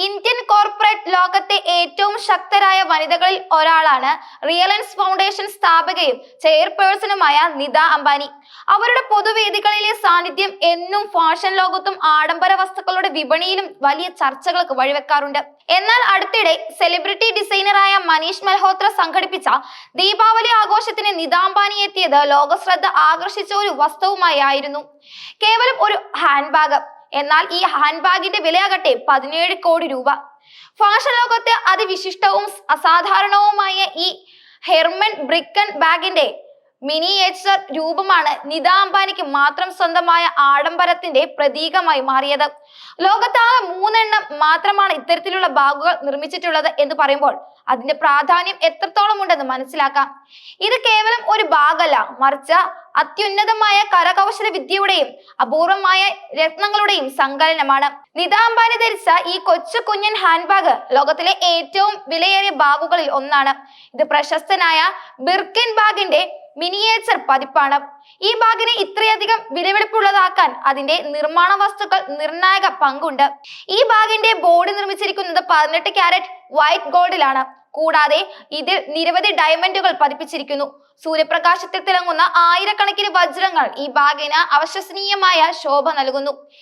Indian corporate ലോകത്തെ ഏറ്റവും ശക്തരായ വനിതകളിൽ ഒരാളാണ് റിലയൻസ് ഫൗണ്ടേഷൻ സ്ഥാപകയും ചെയർപേഴ്സണുമായ നിത അംബാനി. അവരുടെ പൊതുവേദികളിലെ സാന്നിധ്യം എന്നും ഫാഷൻ ലോകത്തും ആഡംബര വസ്തുക്കളുടെ വിപണിയിലും വലിയ ചർച്ചകൾക്ക് വഴിവെക്കാറുണ്ട്. എന്നാൽ അടുത്തിടെ സെലിബ്രിറ്റി ഡിസൈനറായ മനീഷ് മൽഹോത്ര സംഘടിപ്പിച്ച ദീപാവലി ആഘോഷത്തിന് നിത അംബാനി എത്തിയത് ലോകശ്രദ്ധ ആകർഷിച്ച ഒരു വസ്തുവുമായി ആയിരുന്നു. കേവലം ഒരു ഹാൻഡ് ബാഗ്. എന്നാൽ ഈ ഹാൻഡ് ബാഗിന്റെ വിലയാകട്ടെ 17 കോടി രൂപ. ഫാഷൻ ലോകത്തെ അതിവിശിഷ്ടവും അസാധാരണവുമായ ഈ ഹെർമൻ ബ്രിക്കൻ ബാഗിന്റെ മിനിയേച്ചർ രൂപമാണ് നിത അംബാനിക്ക് മാത്രം സ്വന്തമായ ആഡംബരത്തിന്റെ പ്രതീകമായി മാറിയത്. ലോകത്താകെ 3 എണ്ണം മാത്രമാണ് ഇത്തരത്തിലുള്ള ബാഗുകൾ നിർമ്മിച്ചിട്ടുള്ളത് എന്ന് പറയുമ്പോൾ അതിന്റെ പ്രാധാന്യം എത്രത്തോളം ഉണ്ടെന്ന് മനസ്സിലാക്കാം. ഇത് കേവലം ഒരു ബാഗല്ല, മറിച്ച് അത്യുന്നതമായ കരകൗശല വിദ്യയുടെയും അപൂർവമായ രത്നങ്ങളുടെയും സങ്കലനമാണ്. നിത അംബാനി ധരിച്ച ഈ കൊച്ചു കുഞ്ഞൻ ഹാൻഡ് ബാഗ് ലോകത്തിലെ ഏറ്റവും വിലയേറിയ ബാഗുകളിൽ ഒന്നാണ്. ഇത് പ്രശസ്തനായ ബിർക്കിൻ ബാഗിന്റെ മിനിയേച്ചർ പതിപ്പാണ്. ഈ ബാഗിനെ ഇത്രയധികം വിലപിടിപ്പുള്ളതാക്കാൻ അതിന്റെ നിർമ്മാണ വസ്തുക്കൾ നിർണായക പങ്കുണ്ട്. ഈ ബാഗിന്റെ ബോഡി നിർമ്മിച്ചിരിക്കുന്നത് 18 കാരറ്റ് വൈറ്റ് ഗോൾഡിലാണ്. കൂടാതെ ഇതിൽ നിരവധി ഡയമണ്ടുകൾ പതിപ്പിച്ചിരിക്കുന്നു. സൂര്യപ്രകാശത്തിൽ തിളങ്ങുന്ന ആയിരക്കണക്കിന് വജ്രങ്ങൾ ഈ ബാഗിന് അവിശ്വസനീയമായ ശോഭ നൽകുന്നു.